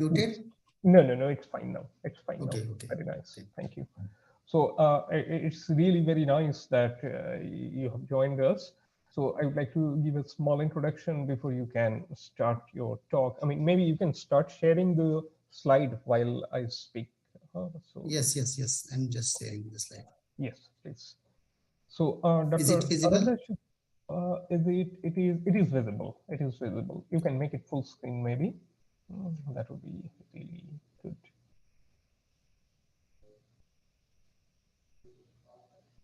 muted? No, it's fine now. It's fine Okay, now. okay. Very nice. Okay. Thank you. So it's really very nice that you have joined us. So I would like to give a small introduction before you can start your talk. I mean, maybe you can start sharing the slide while I speak. So Yes. I'm just sharing the slide. yes, please. So Is it Dr. visible? Aradhya, it is visible. It is visible. You can make it full screen maybe. That would be really good.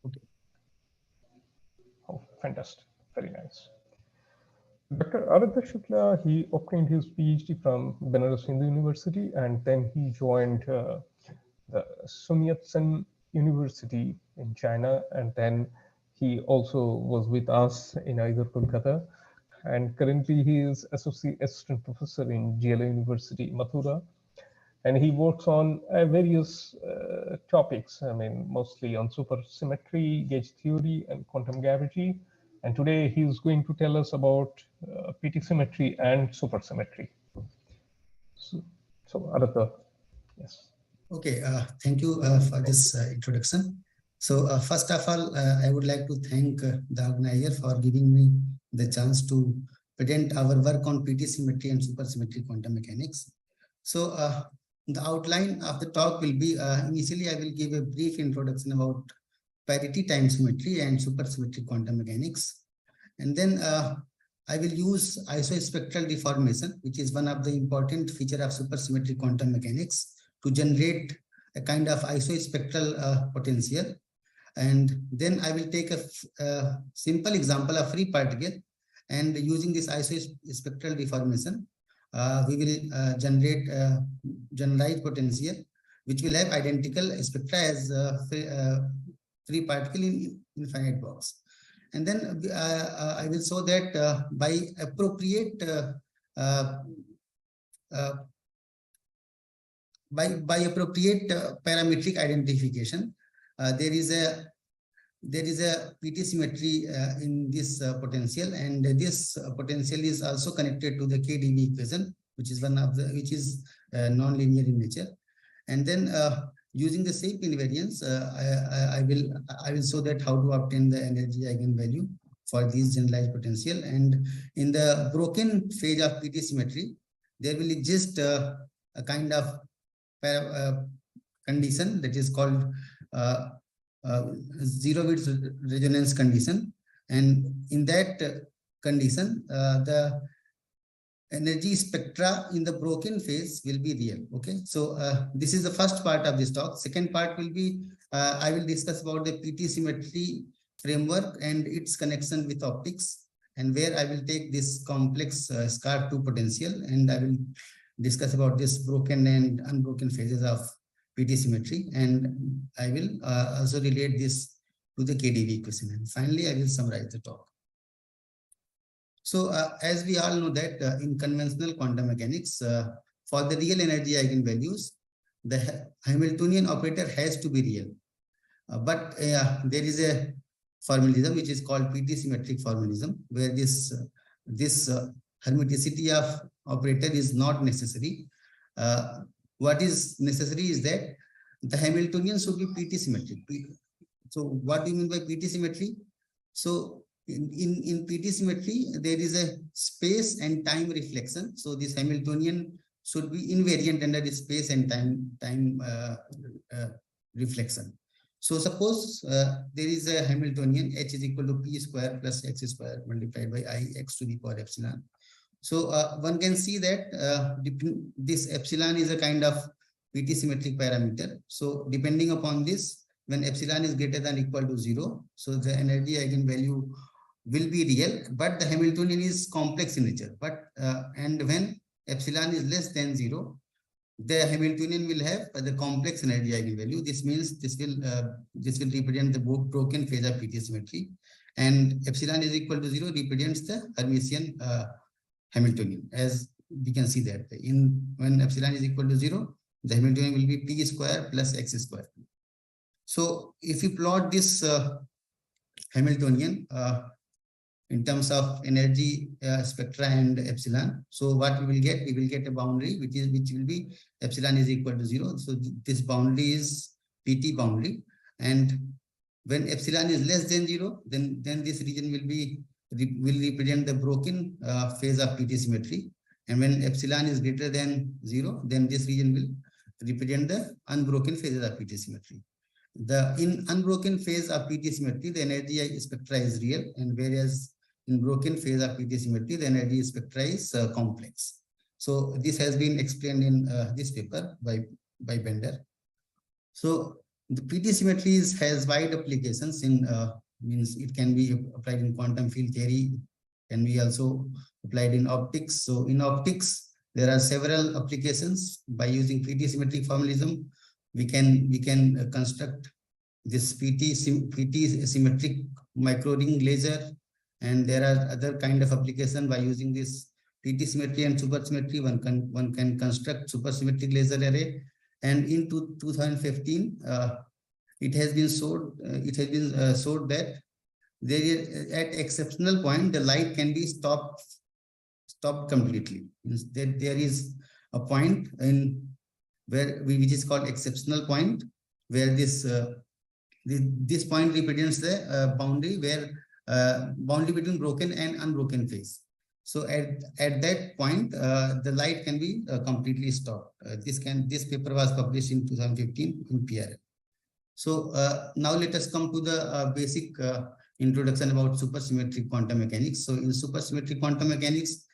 Okay. Oh, fantastic. Very nice. Dr. Aradhya Shukla, he obtained his PhD from Benares Hindu University, and then he joined the Sun Yat-sen University in China, and then he also was with us in either Kolkata. And currently he is Associate Assistant Professor in GLA University, Mathura. And he works on various topics, I mean, mostly on supersymmetry, gauge theory, and quantum gravity. And today he's going to tell us about PT-symmetry and supersymmetry. So Aradhya, yes. Okay, thank you for this introduction. So first of all, I would like to thank the organizer for giving me the chance to present our work on PT-symmetry and supersymmetric quantum mechanics. So the outline of the talk will be, initially I will give a brief introduction about parity-time symmetry and supersymmetric quantum mechanics. And then I will use isospectral deformation, which is one of the important features of supersymmetric quantum mechanics, to generate a kind of isospectral potential. And then I will take a simple example of free particle, and using this isospectral deformation, we will generate generalized potential, which will have identical spectra as free particle in infinite box. And then I will show that by appropriate parametric identification, there is a PT-symmetry in this potential, and this potential is also connected to the KdV equation, which is non-linear in nature. And then using the shape invariance, I will show that how to obtain the energy eigenvalue for these generalized potential. And in the broken phase of PT-symmetry, there will exist a kind of condition that is called zero-width resonance condition. And in that condition, the energy spectra in the broken phase will be real. Okay, so this is the first part of this talk. Second part will be, I will discuss about the PT-symmetry framework and its connection with optics, and where I will take this complex SCAR2 potential, and I will discuss about this broken and unbroken phases of PT-symmetry, and I will also relate this to the KdV equation. And finally, I will summarize the talk. So as we all know that in conventional quantum mechanics, for the real energy eigenvalues, the Hamiltonian operator has to be real. But there is a formalism which is called PT-symmetric formalism, where this hermeticity of operator is not necessary. What is necessary is that the Hamiltonian should be PT-symmetric. So what do you mean by PT-symmetry? So in PT-symmetry, there is a space and time reflection. So this Hamiltonian should be invariant under the space and time reflection. So suppose there is a Hamiltonian, H is equal to P square plus X square multiplied by I X to the power epsilon. So one can see that this epsilon is a kind of PT-symmetric parameter. So depending upon this, when epsilon is greater than or equal to 0, so the energy eigenvalue will be real, but the Hamiltonian is complex in nature. But and when epsilon is less than 0, the Hamiltonian will have the complex energy eigenvalue. This means this will represent the broken phase of PT-symmetry, and epsilon is equal to 0 represents the Hermitian Hamiltonian. As we can see that when epsilon is equal to 0, the Hamiltonian will be P square plus X square. So if you plot this Hamiltonian, in terms of energy spectra and epsilon. So what we will get a boundary which will be epsilon is equal to 0. So this boundary is PT boundary, and when epsilon is less than 0, then this region will represent the broken phase of PT symmetry, and when epsilon is greater than 0, then this region will represent the unbroken phases of PT symmetry. In unbroken phase of PT symmetry, the energy spectra is real, and whereas in broken phase of PT symmetry, the energy spectra is complex. So this has been explained in this paper by Bender. So the PT symmetry has wide applications in means it can be applied in quantum field theory, can be also applied in optics. So in optics, there are several applications. By using PT symmetric formalism, we can construct this PT symmetric micro ring laser, and there are other kind of application. By using this PT symmetry and supersymmetry, one can construct supersymmetric laser array. And in 2015, it has been showed that there is, at exceptional point, the light can be stopped completely. There is a point in which is called exceptional point, where this point represents the boundary between broken and unbroken phase. So at that point, the light can be completely stopped. This paper was published in 2015 in PRL. So now let us come to the basic introduction about supersymmetric quantum mechanics. So in supersymmetric quantum mechanics,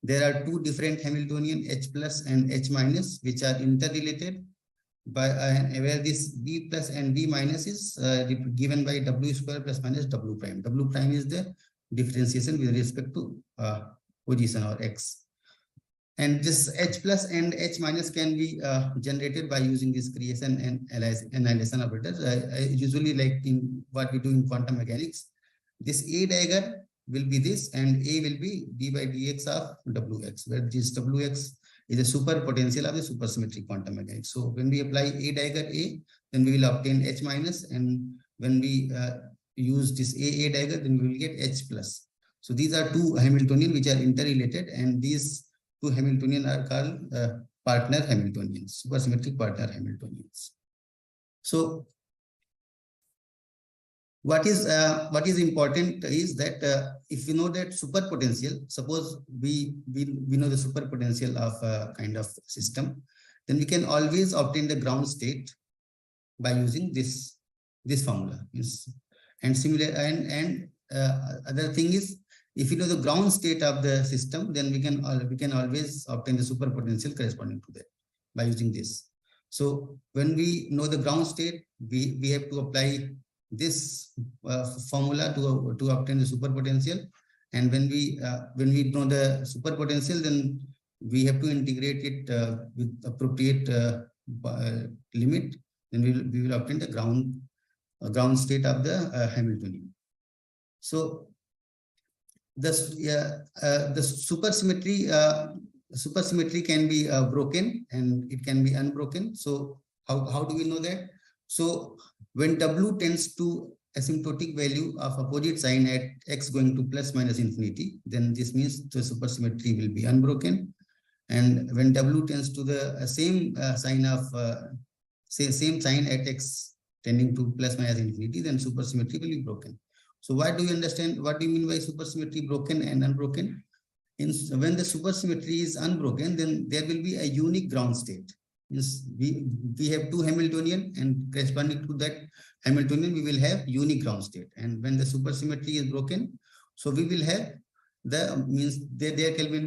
there are two different Hamiltonian, H plus and H minus, which are interrelated by where this B plus and B minus is given by W square plus minus W prime. W prime is the differentiation with respect to position or X. And this H plus and H minus can be generated by using this creation and annihilation operators. Usually, like in what we do in quantum mechanics, this A dagger will be this, and A will be d by dx of Wx, where this Wx is a super potential of the supersymmetric quantum mechanics. So when we apply A dagger A, then we will obtain H minus, and when we use this A dagger, then we will get H plus. So these are two Hamiltonian which are interrelated, and these two Hamiltonian are called partner Hamiltonians, supersymmetric partner Hamiltonians. So what is important is that if we know that superpotential, suppose we know the superpotential of a kind of system, then we can always obtain the ground state by using this formula. And similar other thing is, if you know the ground state of the system, then we can always obtain the superpotential corresponding to that by using this. So when we know the ground state, we have to apply this formula to obtain the superpotential. And when we know the superpotential, then we have to integrate it with appropriate limit. Then we will obtain the ground state of the Hamiltonian. So the supersymmetry can be broken and it can be unbroken. So how do we know that? So when W tends to asymptotic value of opposite sign at x going to plus minus infinity, then this means the supersymmetry will be unbroken. And when W tends to the same sign of same sign at x tending to plus minus infinity, then supersymmetry will be broken. So what do you understand? What do you mean by supersymmetry broken and unbroken? When the supersymmetry is unbroken, then there will be a unique ground state. We have two Hamiltonian, and corresponding to that Hamiltonian, we will have unique ground state. And when the supersymmetry is broken, so we will have there can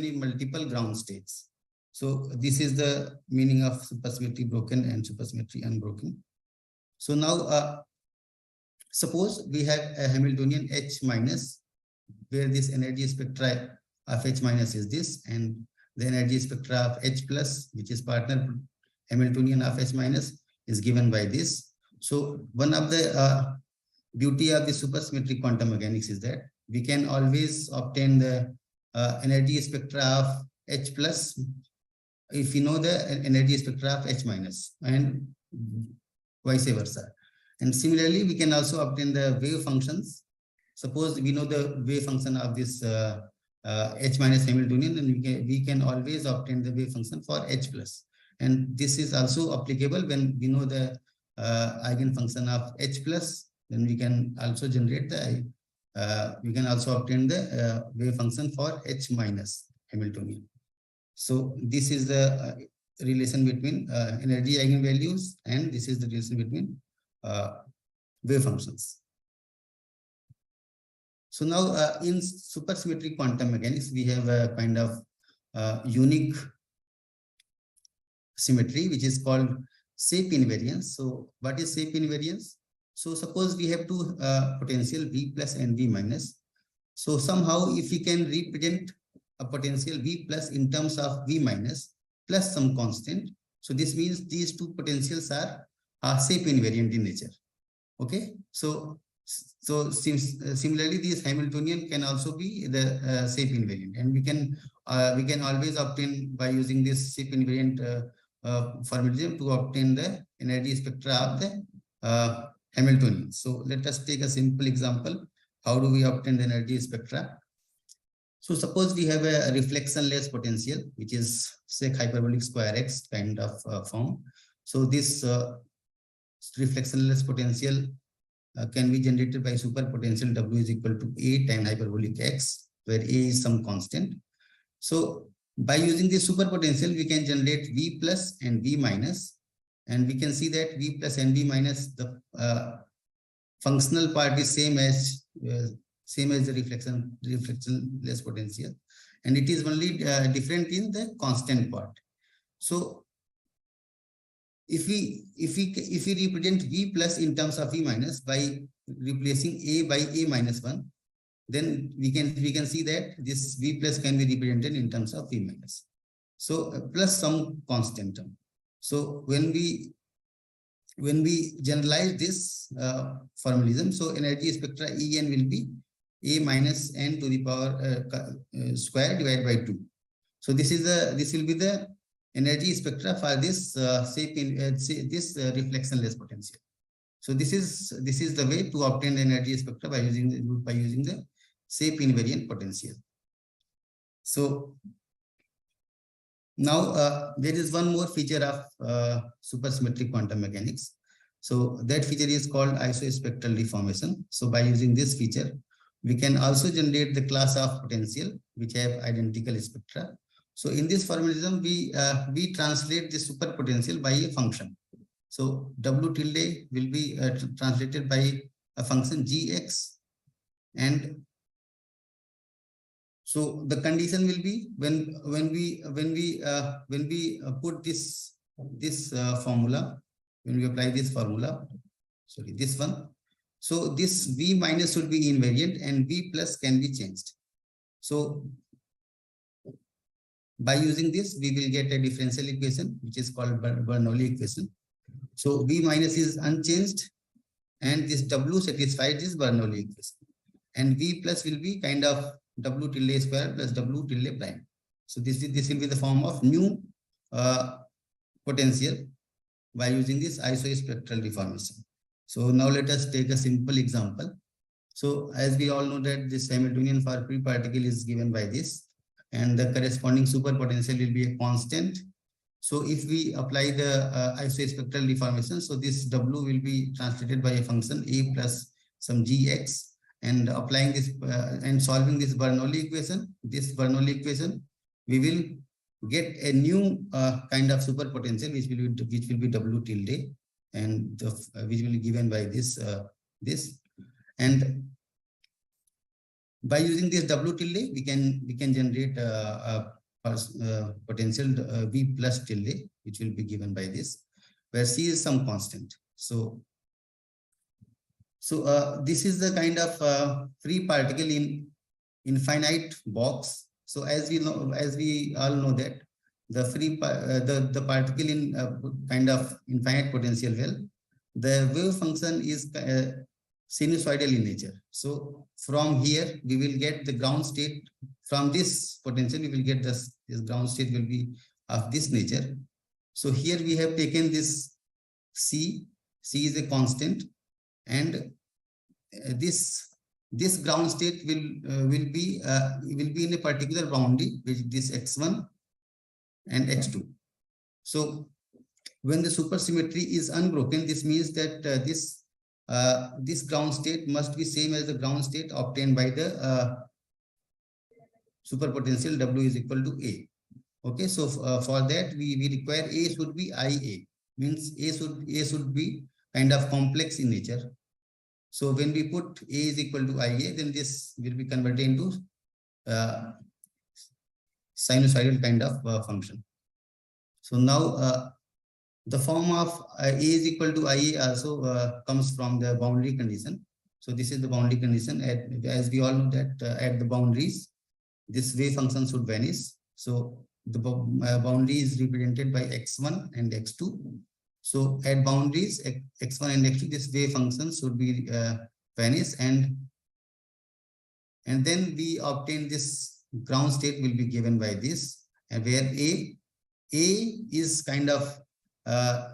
be multiple ground states. So this is the meaning of supersymmetry broken and supersymmetry unbroken. So now suppose we have a Hamiltonian H minus, where this energy spectra of H minus is this, and the energy spectra of H plus, which is partner Hamiltonian of H minus, is given by this. So one of the beauty of the supersymmetric quantum mechanics is that we can always obtain the energy spectra of H plus if we know the energy spectra of H minus, and vice versa. And similarly, we can also obtain the wave functions suppose we know the wave function of this H minus Hamiltonian, and we can always obtain the wave function for H plus. And this is also applicable when we know the eigenfunction of H plus, then we can also generate the, we can also obtain the wave function for H minus Hamiltonian. So this is the relation between energy eigenvalues, and this is the relation between wave functions. So now in supersymmetric quantum mechanics, we have a kind of unique symmetry, which is called shape invariance. So what is shape invariance? So suppose we have two potential V plus and V minus. So somehow if we can represent a potential V plus in terms of V minus plus some constant, so this means these two potentials are shape invariant in nature. Okay, so similarly, this Hamiltonian can also be the shape invariant, and we can always obtain by using this shape invariant formalism to obtain the energy spectra of the Hamiltonian. So let us take a simple example. How do we obtain the energy spectra? So suppose we have a reflectionless potential, which is sec hyperbolic square x kind of form. So this reflectionless potential can be generated by superpotential W is equal to A tan hyperbolic x, where A is some constant. So by using this superpotential, we can generate V plus and V minus, and we can see that V plus and V minus, the functional part is same as the reflectionless potential, and it is only different in the constant part. So if we represent V plus in terms of V minus by replacing A by A minus 1, then we can see that this V plus can be represented in terms of V minus. So plus some constant term. So when we generalize this formalism, so energy spectra En will be A minus n to the power square divided by 2. So this will be the energy spectra for this reflectionless potential. So this is the way to obtain the energy spectra by using the shape invariant potential. So now there is one more feature of supersymmetric quantum mechanics. So that feature is called isospectral deformation. So by using this feature, we can also generate the class of potential which have identical spectra. So in this formalism, we translate the superpotential by a function. So W tilde will be translated by a function Gx, and so the condition will be when we put this formula, when we apply this formula, sorry, this one. So this V minus should be invariant and V plus can be changed. So by using this, we will get a differential equation which is called Bernoulli equation. So V minus is unchanged, and this W satisfies this Bernoulli equation, and V plus will be kind of W tilde square plus W tilde prime. So this will be the form of new potential by using this isospectral deformation. So now let us take a simple example. So as we all know that this Hamiltonian for free particle is given by this, and the corresponding superpotential will be a constant. So if we apply the isospectral deformation, so this W will be translated by a function A plus some Gx, and applying this and solving this Bernoulli equation, we will get a new kind of superpotential which will be W tilde, and which will be given by this and by using this W tilde, we can generate a potential V plus tilde, which will be given by this, where C is some constant. So this is the kind of free particle in infinite box. So as we all know that the free the particle in kind of infinite potential well, the wave function is sinusoidal in nature. So from here we will get the ground state. From this potential we will get this ground state will be of this nature. So here we have taken this C is a constant, and this this ground state will be in a particular boundary, which this x1 and x2. So when the supersymmetry is unbroken, this means that this ground state must be same as the ground state obtained by the superpotential W is equal to A. Okay, so for that we require A should be IA, means A should be kind of complex in nature. So when we put A is equal to IA, then this will be converted into sinusoidal kind of function. So now the form of A is equal to IA also comes from the boundary condition. So this is the boundary condition. As we all know that at the boundaries, this wave function should vanish. So the boundary is represented by x1 and x2. So at boundaries x1 and x2, this wave function should be vanish, and then we obtain this ground state will be given by this, and where A is kind of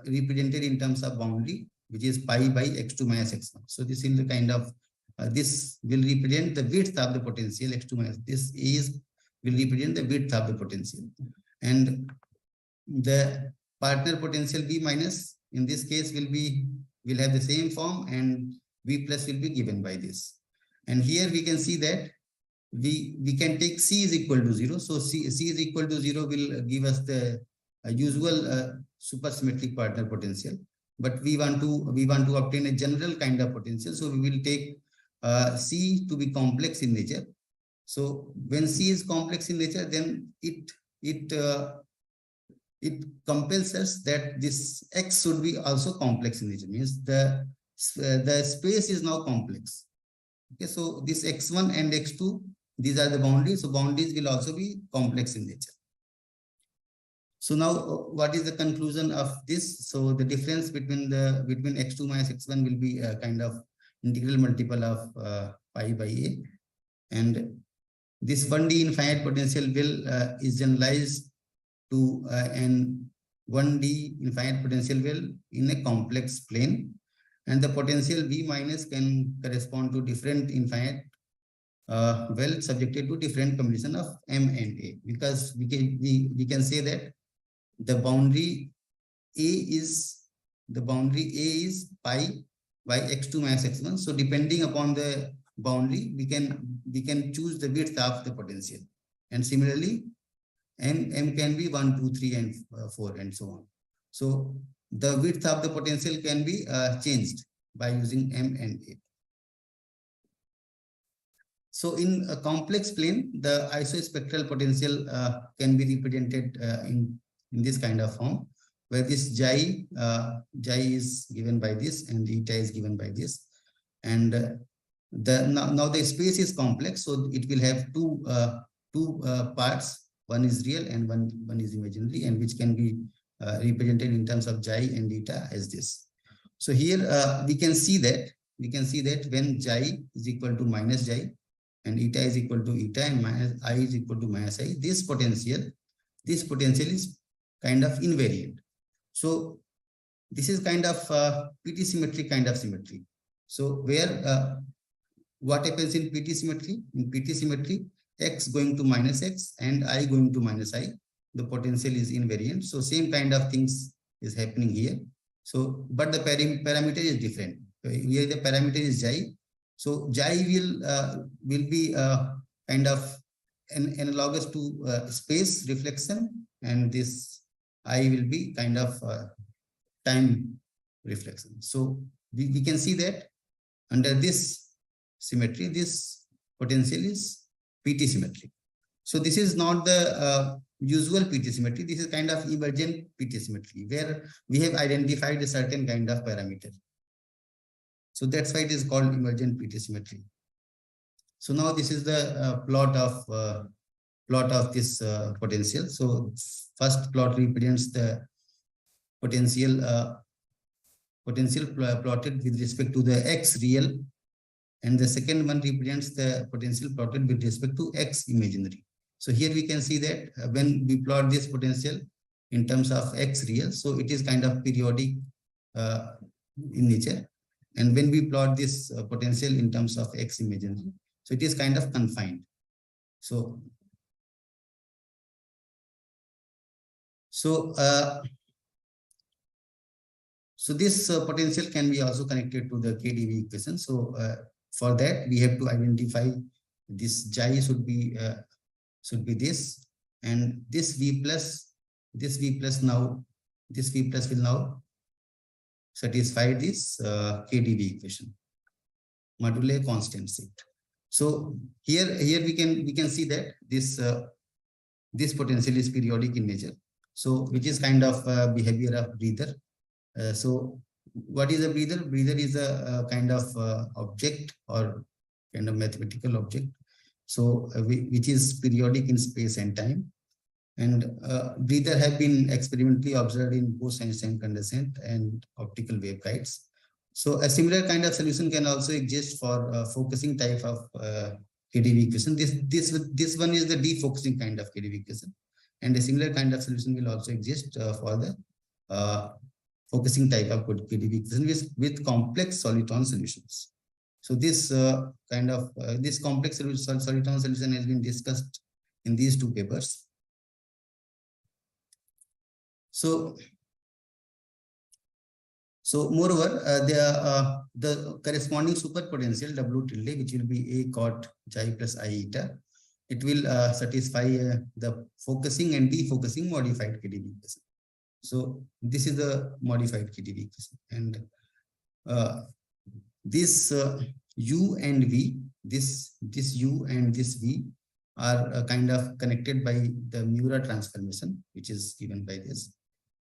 represented in terms of boundary, which is pi by x2 minus x1. So this is the kind of this will represent the width of the potential x2 minus this will represent the width of the potential, and the partner potential V minus in this case will have the same form, and V plus will be given by this. And here we can see that we can take C is equal to 0. So C is equal to 0 will give us the usual supersymmetric partner potential, but we want to obtain a general kind of potential. So we will take C to be complex in nature. So when C is complex in nature, then it compels us that this X should be also complex in nature. Means the space is now complex. Okay, so this X1 and X2, these are the boundaries. So boundaries will also be complex in nature. So now, what is the conclusion of this? So the difference between x2 minus x1 will be a kind of integral multiple of pi by a, and this 1D infinite potential will is generalized to an 1D infinite potential will in a complex plane, and the potential V minus can correspond to different infinite well subjected to different combination of M and A, because we can say that the boundary A is pi by x2 minus x1. So depending upon the boundary, we can choose the width of the potential, and similarly M can be 1, 2, 3, and 4, and so on. So the width of the potential can be changed by using M and A. So in a complex plane, the isospectral potential can be represented in this kind of form, where this xi is given by this and eta is given by this, and now the space is complex, so it will have two parts. One is real and one is imaginary, and which can be represented in terms of xi and eta as this. So here we can see that when xi is equal to minus xi and eta is equal to eta and minus I is equal to minus I, this potential is kind of invariant. So this is kind of PT-symmetric kind of symmetry. So where what happens in PT-symmetry? In PT-symmetry, x going to minus x and I going to minus I, the potential is invariant. So same kind of things is happening here. So but the parameter is different. Here the parameter is xi. So xi will be kind of analogous to space reflection, and this I will be kind of time reflection. So we can see that under this symmetry, this potential is PT-symmetric. So this is not the usual PT-symmetry. This is kind of emergent PT-symmetry, where we have identified a certain kind of parameter. So that's why it is called emergent PT-symmetry. So now this is the plot of this potential. So first plot represents the potential plotted with respect to the x real, and the second one represents the potential plotted with respect to x imaginary. So here we can see that when we plot this potential in terms of x real, so it is kind of periodic in nature, And when we plot this potential in terms of X imaginary, so it is kind of confined. So this potential can be also connected to the KdV equation. So for that, we have to identify this chi should be this, and this V plus will now satisfy this KdV equation modulo constant shift. So here we can see that this potential is periodic in nature. So which is kind of behavior of breather. So what is a breather? Breather is a kind of object or kind of mathematical object. So which is periodic in space and time. And breather have been experimentally observed in both Einstein condensate and optical waveguides. So a similar kind of solution can also exist for focusing type of KdV equation. This one is the defocusing kind of KdV equation, and a similar kind of solution will also exist for the focusing type of KdV equation with complex soliton solutions. So this this complex soliton solution has been discussed in these two papers. So moreover, the corresponding superpotential W tilde, which will be A cot chi plus I eta, it will satisfy the focusing and defocusing modified KdV equation. So this is the modified KdV equation, and this U and V, this U and this V are kind of connected by the Mathura transformation, which is given by this,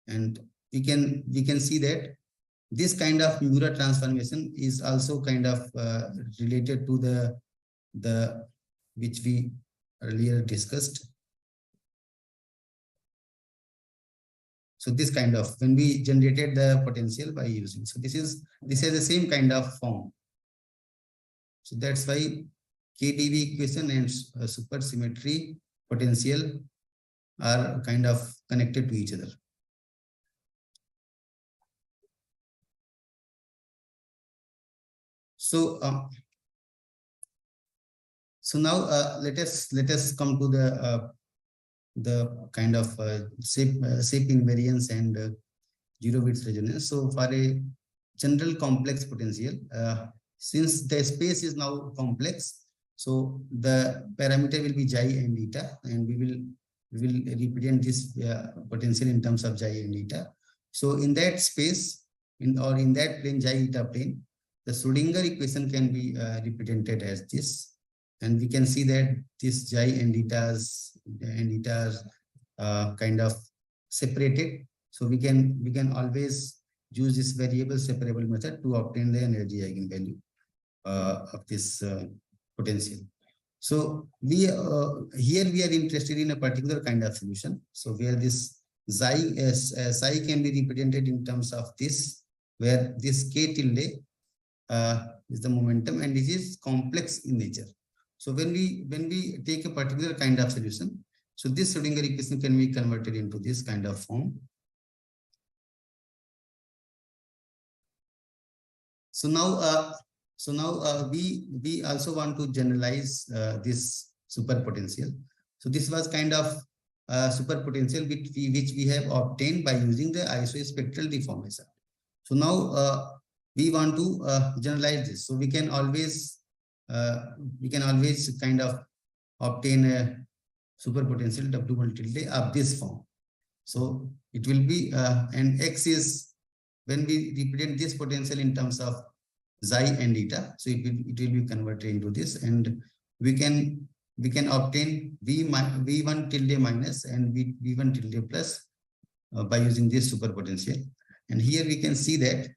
and we can see that this kind of Mathura transformation is also kind of related to the which we earlier discussed. So this kind of, when we generated the potential by using, so this has the same kind of form. So that's why KdV equation and supersymmetry potential are kind of connected to each other. So now let us come to the kind of shape invariance and zero bits resonance. So for a general complex potential, since the space is now complex, so the parameter will be chi and eta, and we will represent this potential in terms of chi and eta. So in that space, in that plane, chi eta plane, the Schrodinger equation can be represented as this, and we can see that this chi and eta are kind of separated. So we can always use this variable separable method to obtain the energy eigenvalue of this potential. So here we are interested in a particular kind of solution. So where this psi can be represented in terms of this, where this k tilde is the momentum, and this is complex in nature. So when we take a particular kind of solution, so this Schrodinger equation can be converted into this kind of form. So now we also want to generalize this superpotential. So this was kind of superpotential which we have obtained by using the isospectral deformation. So now we want to generalize this. So we can always kind of obtain a superpotential W tilde of this form. So it will be and X is, when we represent this potential in terms of xi and eta, so it will be converted into this, and we can obtain V1 tilde minus and V1 tilde plus by using this superpotential. And here we can see that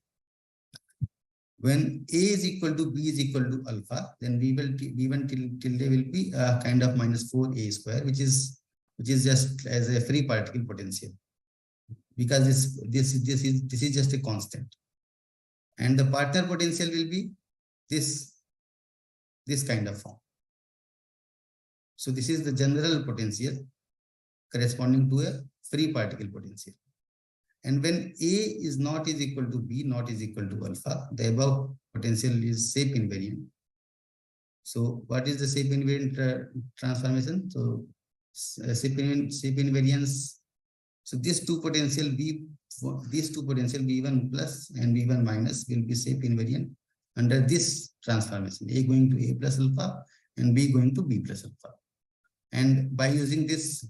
when A is equal to B is equal to alpha, then V1 tilde will be kind of minus 4A square, which is just as a free particle potential, because this is just a constant, and the partner potential will be this kind of form. So this is the general potential corresponding to a free particle potential. And when A is not is equal to B, not is equal to alpha, the above potential is shape invariant. So what is the shape invariant transformation? So shape invariance. So these two potential V1 plus and V1 minus will be shape invariant under this transformation. A going to A plus alpha and B going to B plus alpha. And by using this,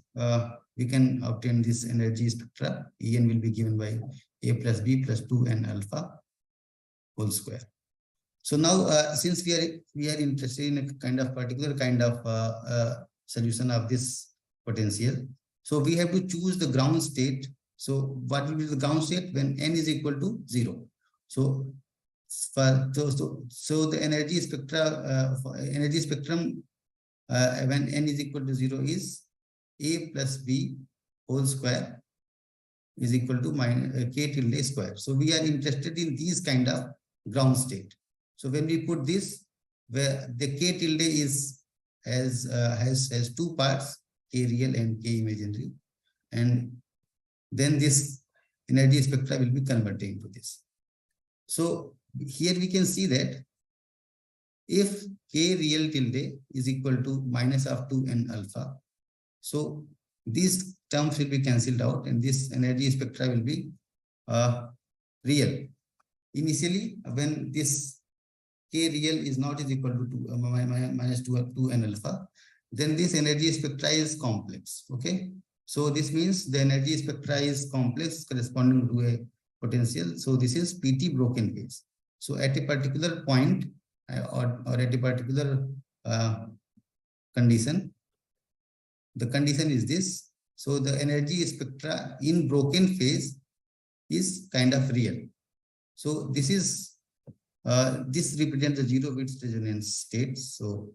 we can obtain this energy spectra. En will be given by A plus B plus 2n alpha whole square. So now, since we are interested in a kind of particular kind of solution of this potential, so we have to choose the ground state. So what will be the ground state when n is equal to 0? So the energy spectrum when n is equal to 0 is A plus B whole square is equal to k tilde square. So we are interested in these kind of ground state. So when we put this, where the k tilde has two parts, k real and k imaginary, and then this energy spectra will be converted into this. So here we can see that if k real tilde is equal to minus of 2n alpha, so these terms will be cancelled out and this energy spectra will be real. Initially, when this k real is not is equal to minus 2n alpha, then this energy spectra is complex. Okay, so this means the energy spectra is complex corresponding to a potential. So this is PT broken phase. So at a particular point or at a particular condition, the condition is this. So the energy spectra in broken phase is kind of real. So this is this represents the zero width resonance states. So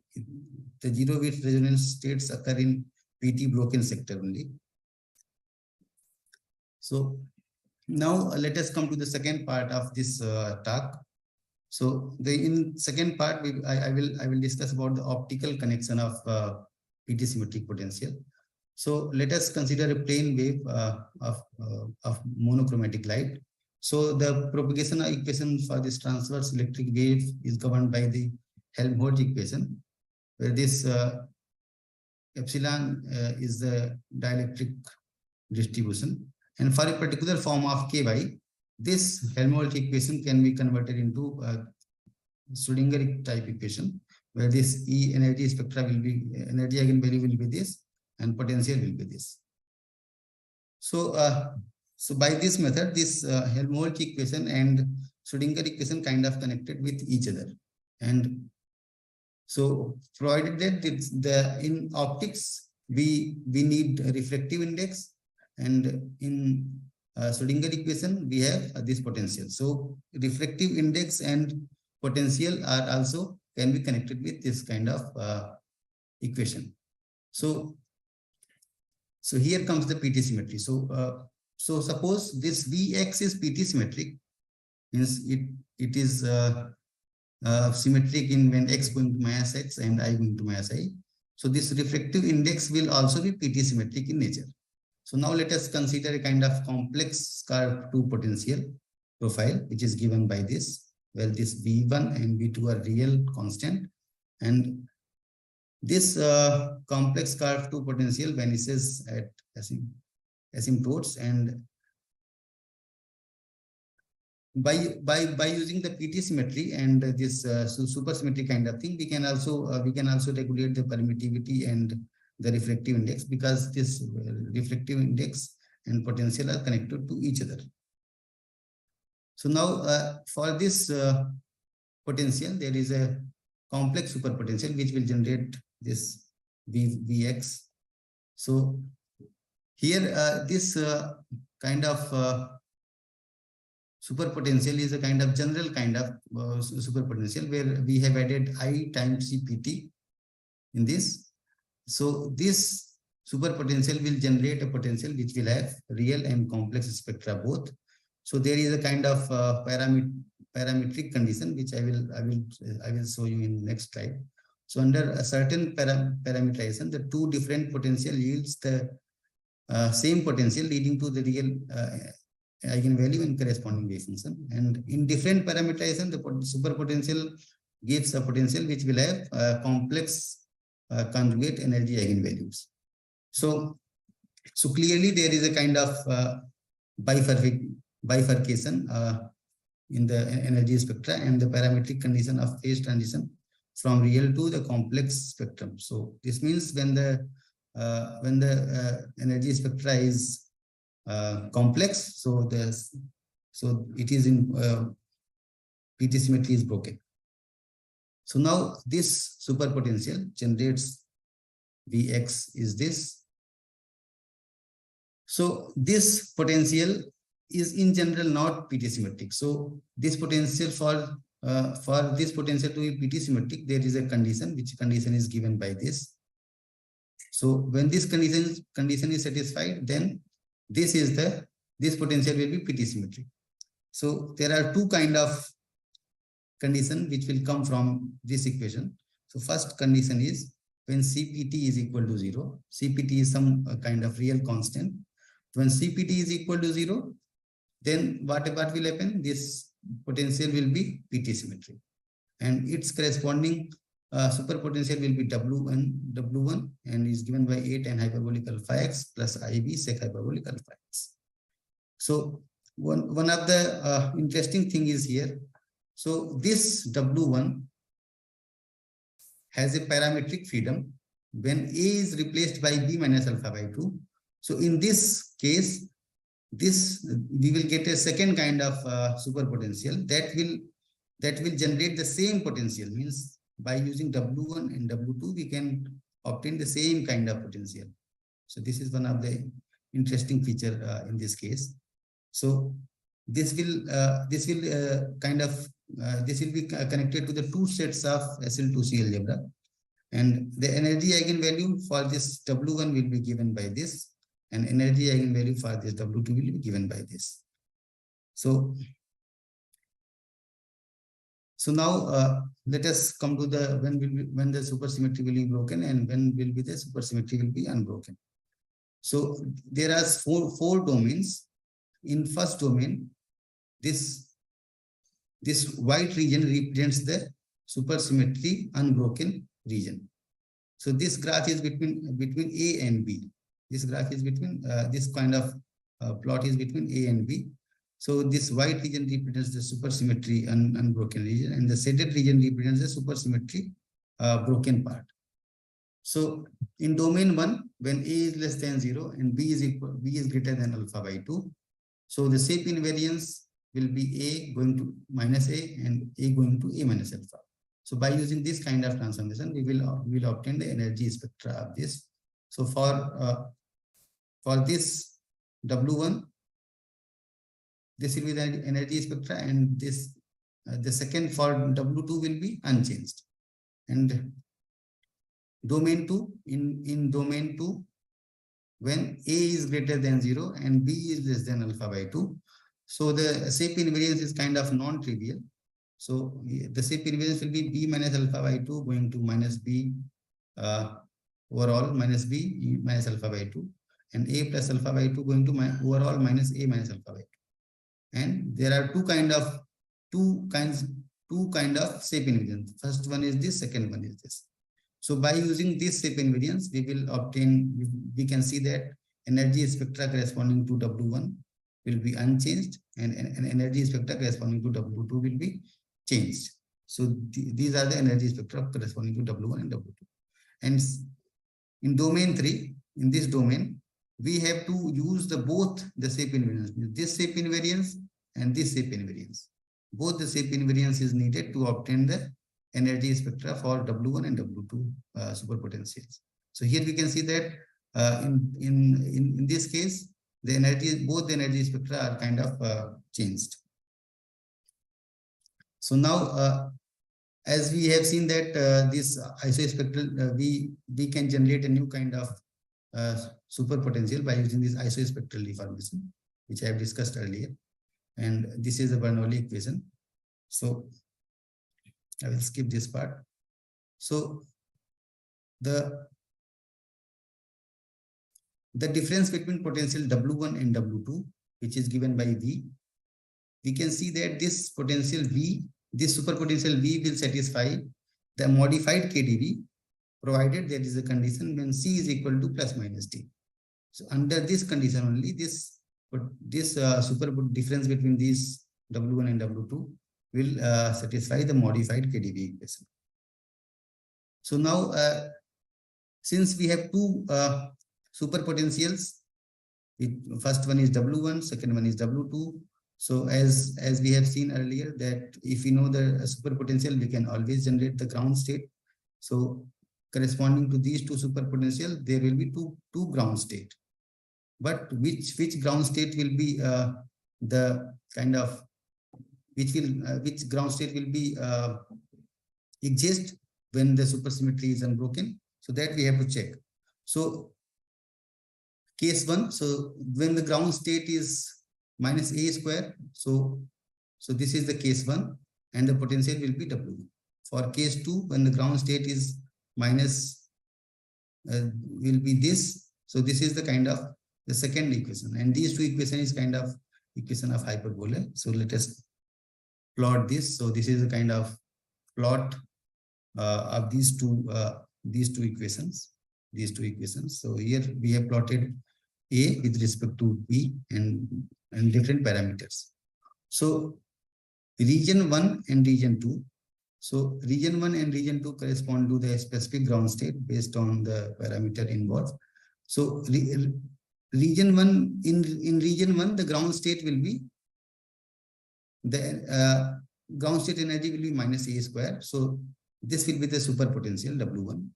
the zero width resonance states occur in PT broken sector only. So now let us come to the second part of this talk. So in second part, I will discuss about the optical connection of PT symmetric potential. So let us consider a plane wave of monochromatic light. So the propagation equation for this transverse electric wave is governed by the Helmholtz equation, where this epsilon is the dielectric distribution. And for a particular form of Ky, this Helmholtz equation can be converted into a Schrödinger type equation, where this E energy spectra will be, energy eigenvalue will be this, and potential will be this. So, so by this method, this Helmholtz equation and Schrödinger equation kind of connected with each other. And so provided that in optics, we need a refractive index, and in Schrödinger equation, we have this potential. So refractive index and potential are also can be connected with this kind of equation. So here comes the PT symmetry. So suppose this Vx is PT symmetric, means it is symmetric in when x going to minus x and I going to minus I. So this refractive index will also be PT symmetric in nature. So now let us consider a kind of complex curve to potential profile, which is given by this. Well, this V1 and V2 are real constant, and this complex curve to potential vanishes at asymptotes, and by using the PT symmetry and this supersymmetry kind of thing, we can also regulate the permittivity and the refractive index, because this refractive index and potential are connected to each other. So now for this potential, there is a complex superpotential which will generate this Vx. So here this kind of superpotential is a kind of general kind of superpotential where we have added I times Cpt in this. So this superpotential will generate a potential which will have real and complex spectra both. So there is a kind of parametric condition which I will show you in next slide. So under a certain parameterization, the two different potential yields the same potential, leading to the real eigenvalue and corresponding wave function. And in different parameterization, the superpotential gives a potential which will have complex conjugate energy eigenvalues. So clearly there is a kind of bifurcation in the energy spectra and the parametric condition of phase transition from real to the complex spectrum. So this means when the energy spectra is complex, so it is in PT symmetry is broken. So now this superpotential generates Vx is this. So this potential is in general not PT symmetric. So this potential for this potential to be PT symmetric, there is a condition, which condition is given by this. So when this condition is satisfied, then this potential will be PT symmetric. So there are two kind of condition which will come from this equation. So first condition is when CPT is equal to 0. CPT is some kind of real constant. When CPT is equal to 0, then what will happen? This potential will be PT symmetric, and its corresponding superpotential will be W1 and is given by 8 and hyperbolic alpha x plus IB sec hyperbolic alpha x. So one of the interesting thing is here. So this W1 has a parametric freedom when A is replaced by B minus alpha by 2. So in this case, we will get a second kind of superpotential that will generate the same potential. Means by using W1 and W2, we can obtain the same kind of potential. So this is one of the interesting feature in this case. So this will be connected to the two sets of SL2C algebra, and the energy eigenvalue for this W1 will be given by this, and energy eigenvalue for this W2 will be given by this. So now let us come to the when the supersymmetry will be broken and when will be the supersymmetry will be unbroken. So there are four domains. In first domain, this white region represents the supersymmetry unbroken region. So this graph is between A and B. This graph is between this kind of plot is between A and B. So this white region represents the supersymmetry unbroken region, and the shaded region represents the supersymmetry broken part. So in domain 1, when A is less than 0 and B is greater than alpha by 2, so the shape invariance will be A going to minus A and A going to A minus alpha. So by using this kind of transformation, we will obtain the energy spectra of this. So for this W1, this will be the energy spectra, and this the second for W2 will be unchanged. And domain 2, in domain 2, when A is greater than 0 and B is less than alpha by 2, so the shape invariance is kind of non-trivial. So the shape invariance will be B minus alpha by 2 going to minus B overall minus B minus alpha by 2, and A plus alpha by 2 going to overall minus A minus alpha by 2. And there are two kind of shape invariance. First one is this, second one is this. So by using this shape invariance, we can see that energy spectra corresponding to W1 will be unchanged, and energy spectra corresponding to W2 will be changed. So these are the energy spectra corresponding to W1 and W2. And in domain 3, in this domain, we have to use both the shape invariance, this shape invariance and this shape invariance. Both the shape invariance is needed to obtain the energy spectra for W1 and W2 superpotentials. So here we can see that in this case, both the energy spectra are kind of changed. So now, as we have seen that this isospectral, we can generate a new kind of superpotential by using this isospectral deformation, which I have discussed earlier. And this is the Bernoulli equation. So I will skip this part. So the difference between potential W1 and W2 which is given by V, we can see that this potential V, this superpotential V will satisfy the modified KdV, provided there is a condition when C is equal to plus minus T. So under this condition only, this super difference between these W1 and W2 will satisfy the modified KdV equation. So now, since we have two superpotentials, first one is W1, second one is W2. So as we have seen earlier, that if we know the superpotential, we can always generate the ground state. So corresponding to these two superpotential, there will be two ground state. But which ground state will be the kind of which ground state will be exist when the supersymmetry is unbroken? So that we have to check. So case 1, so when the ground state is minus A square, so this is the case 1, and the potential will be W1. For case 2, when the ground state is minus will be this, so this is the kind of the second equation, and these two equation is kind of equation of hyperbola. So let us plot this. So this is a kind of plot of these two equations. So here we have plotted A with respect to B and different parameters. So region 1 and region 2. So region 1 and region 2 correspond to the specific ground state based on the parameter involved. So region 1, in region 1, the ground state will be the ground state energy will be minus A square. So this will be the superpotential W1.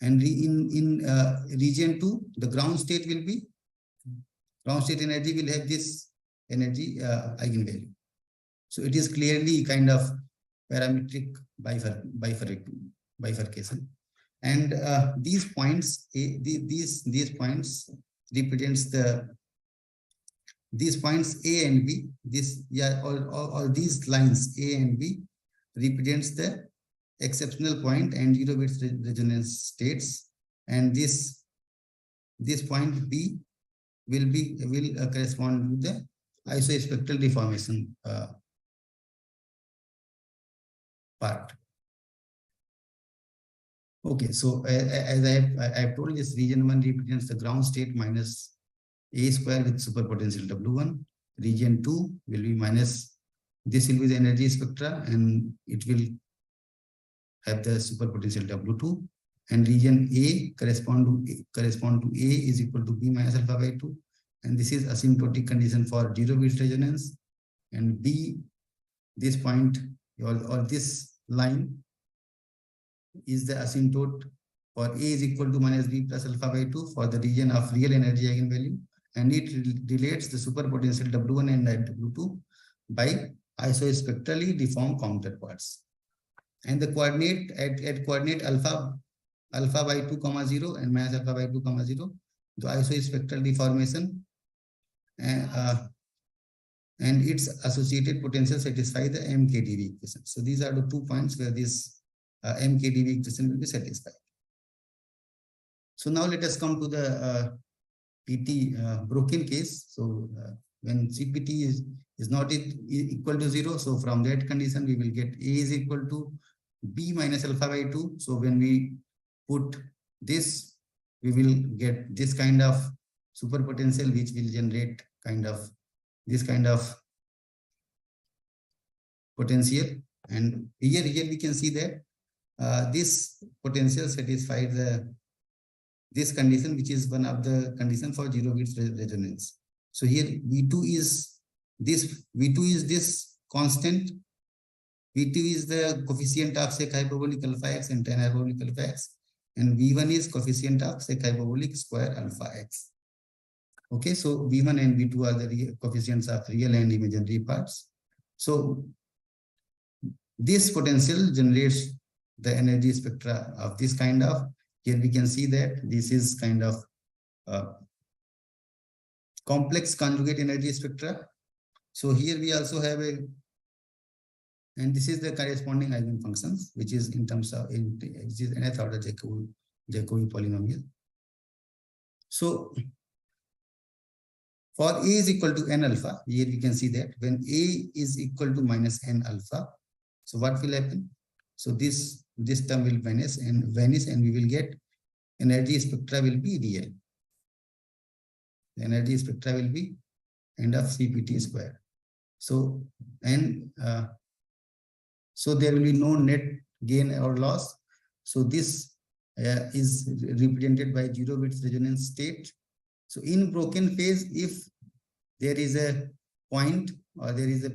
And in region 2, the ground state energy will have this energy eigenvalue. So it is clearly kind of parametric bifurcation. And these points, these points represents these points A and B. All these lines A and B represents the exceptional point and 0-bit resonance states, and this point B will correspond to the isospectral deformation part. Okay, so as I have told, this region 1 represents the ground state minus A square with superpotential W1. Region 2 will be minus, this will be the energy spectra, and it will have the superpotential W2. And region A correspond to A is equal to B minus alpha by 2. And this is asymptotic condition for 0-bit resonance. And B, this point or this line is the asymptote for A is equal to minus B plus alpha by 2 for the region of real energy eigenvalue. And it relates the superpotential W1 and W2 by isospectrally deformed counterparts. And the coordinate at coordinate alpha by 2, 0 and minus alpha by 2, 0, the isospectral deformation and its associated potential satisfy the MKdV equation. So these are the 2 points where this MKdV equation will be satisfied. So now let us come to the PT broken case. So when CPT is not equal to 0, so from that condition we will get A is equal to B minus alpha by 2. So when we put this, we will get this kind of superpotential, which will generate this kind of potential. And here we can see that this potential satisfies this condition, which is one of the condition for 0-bit resonance. So here V2 is this constant. V2 is the coefficient of sec hyperbolic alpha x and tan hyperbolic alpha x, and V1 is coefficient of sec hyperbolic square alpha x. Okay, so V1 and V2 are the coefficients of real and imaginary parts. So this potential generates the energy spectra of this kind of. Here we can see that this is kind of complex conjugate energy spectra. So here we also have and this is the corresponding eigenfunctions, which is in terms of which is nth order Jacobi polynomial. So For A is equal to n alpha, here we can see that when A is equal to minus n alpha, so what will happen? So this term will vanish, and we will get energy spectra will be real. The energy spectra will be end of CPT square. So so there will be no net gain or loss. So this is represented by 0 bits resonance state. So in broken phase, if there is a point or there is a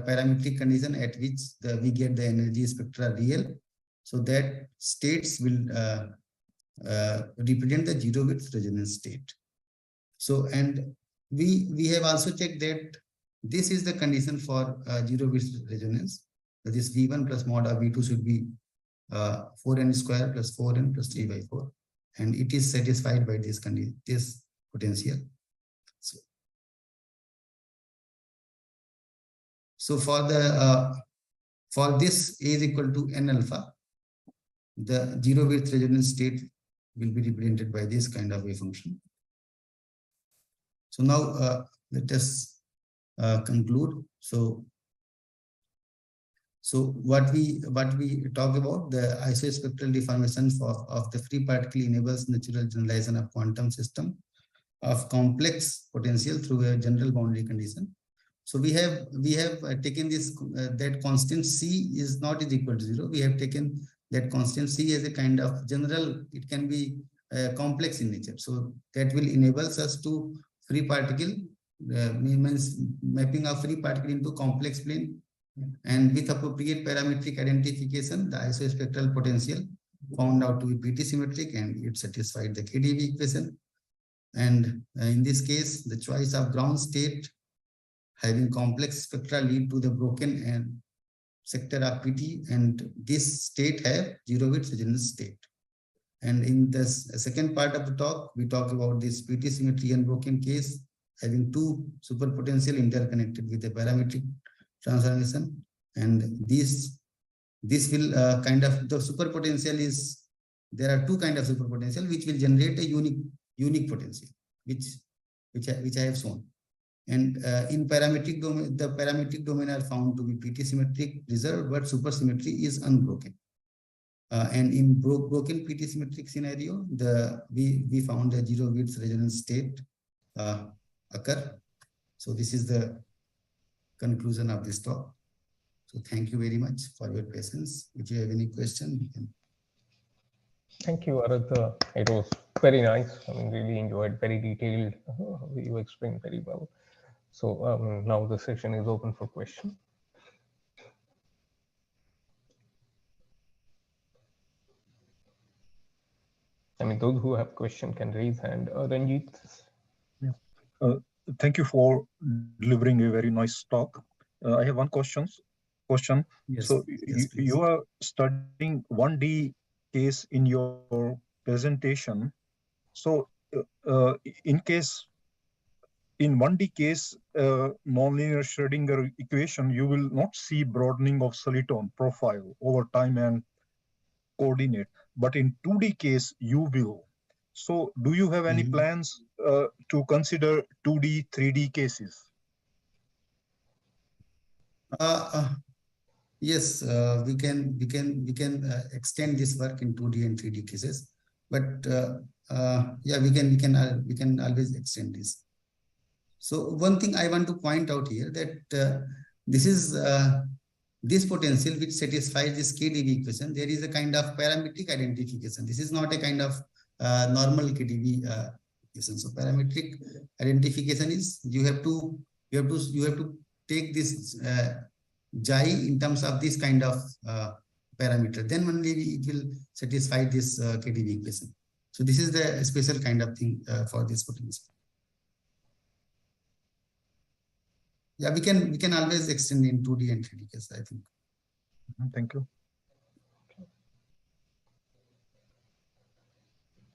parametric condition at which we get the energy spectra real, so that states will represent the 0 bits resonance state. So, and we have also checked that this is the condition for 0 bits resonance. That is V1 plus mod of V2 should be 4n square plus 4n plus 3 by 4, and it is satisfied by this condition, this potential. So for the for this A is equal to n alpha, the 0 bits resonance state will be represented by this kind of wave function. So now let us conclude. So what we talk about, the isospectral deformation of the free particle enables natural generalization of quantum system of complex potential through a general boundary condition. So we have taken this that constant C is not is equal to 0. We have taken that constant C as a kind of general. It can be complex in nature. So that will enable us to free particle means mapping of free particle into complex plane, and with appropriate parametric identification, the isospectral potential found out to be PT-symmetric, and it satisfied the KdV equation. And in this case, the choice of ground state having complex spectra lead to the broken and sector of PT, and this state have 0 bits resonance state. And in this second part of the talk, we talk about this PT symmetry unbroken case having two superpotential interconnected with a parametric transformation, and this will kind of the superpotential is, there are two kind of superpotential which will generate a unique potential, which I have shown. And in parametric domain, the parametric domain are found to be PT symmetric reserved, but supersymmetry is unbroken. And in broken PT symmetric scenario, we found a 0 bits resonance state occur. So this is the conclusion of this talk. So thank you very much for your patience. If you have any question, you can. Thank you, Aradhya. It was very nice. I mean, really enjoyed, very detailed. You explained very well. So now the session is open for question. I mean, those who have question can raise hand. Ranjit. Yeah. Thank you for delivering a very nice talk. I have one question. Yes, So yes, you are studying 1D case in your presentation. So in 1D case, nonlinear Schrodinger equation, you will not see broadening of soliton profile over time and coordinate, but in 2D case, you will. So do you have any plans to consider 2D, 3D cases? Yes, we can extend this work in 2D and 3D cases, but yeah, we can always extend this. So one thing I want to point out here that this is this potential which satisfies this KdV equation. There is a kind of parametric identification. This is not a kind of normal KdV equation. So parametric identification is you have to take this xi in terms of this kind of parameter. Then only it will satisfy this KdV equation. So this is the special kind of thing for this potential. Yeah, we can always extend in 2D and 3D case, I think. Thank you.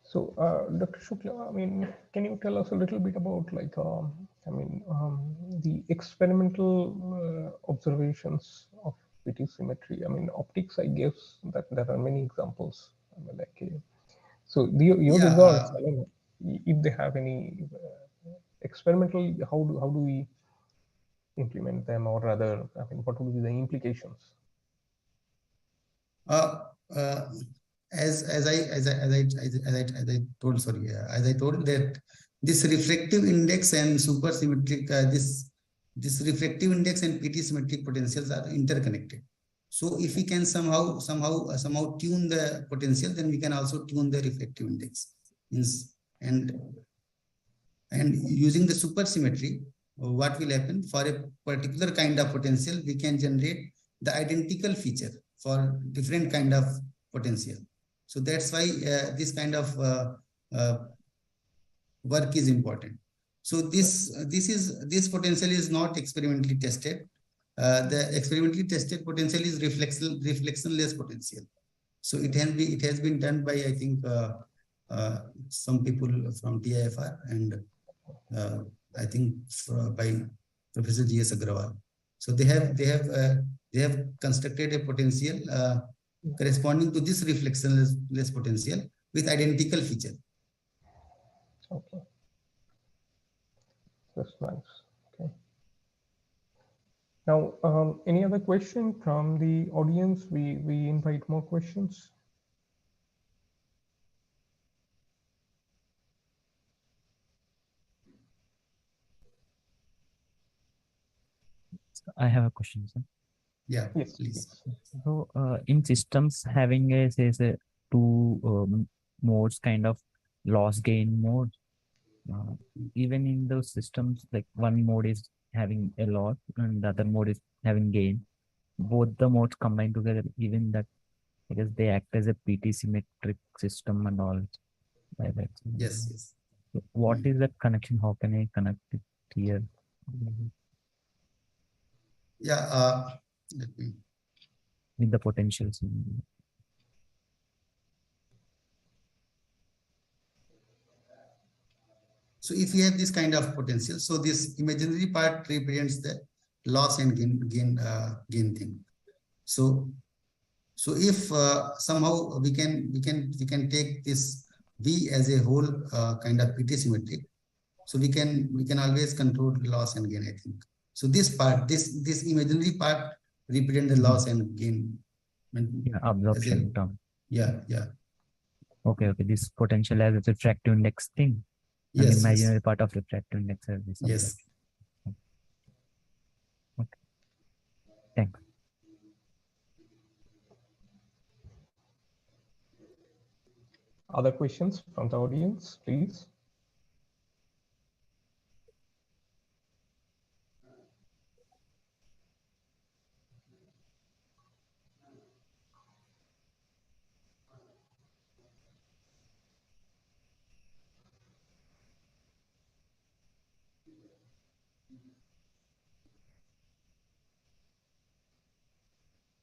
So, Dr. Shukla, I mean, can you tell us a little bit about, like, the experimental observations of PT symmetry? I mean, optics, I guess that there are many examples. I mean, like, so your results, I mean, if they have any experimentally, how do we implement them, or rather, I mean, what would be the implications? As I told that this refractive index and supersymmetric, this refractive index and PT-symmetric potentials are interconnected. So if we can somehow tune the potential, then we can also tune the refractive index. And using the supersymmetry, what will happen for a particular kind of potential, we can generate the identical feature for different kind of potential. So that's why this kind of work is important. So this potential is not experimentally tested. The experimentally tested potential is reflectionless potential. So it has been done by, I think, some people from TIFR and I think by Professor G.S. Agrawal. So they have constructed a potential corresponding to this reflectionless potential with identical feature. Okay, that's nice. Okay. Now, any other question from the audience? We invite more questions. I have a question, sir. Yeah, yes, please. So in systems having a two modes, kind of loss gain mode, even in those systems, like one mode is having a loss and the other mode is having gain, both the modes combined together, even that, because they act as a PT symmetric system and all like that. Yes. So what is that connection? How can I connect it here? Yeah, let me. With the potentials. So if we have this kind of potential, so this imaginary part represents the loss and gain thing. So if somehow we can take this V as a whole kind of PT symmetric, so we can always control loss and gain, I think. So this part, this imaginary part represent the loss and gain. Yeah, absorption term. Yeah. Okay. This potential as a refractive index thing. Yes. An imaginary part of refractive index as this. Yes. Okay. Thanks. Other questions from the audience, please?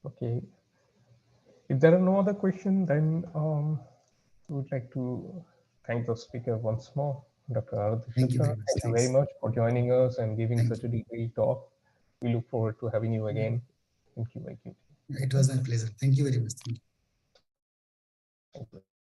Okay. If there are no other questions, then we would like to thank the speaker once more, Dr. Aradhya Thank you Shukla. very much. Thank you very much for joining us and giving Thank such a detailed talk. We look forward to having you again in QIQT. It was my pleasure. Thank you very much. Thank you. Thank you.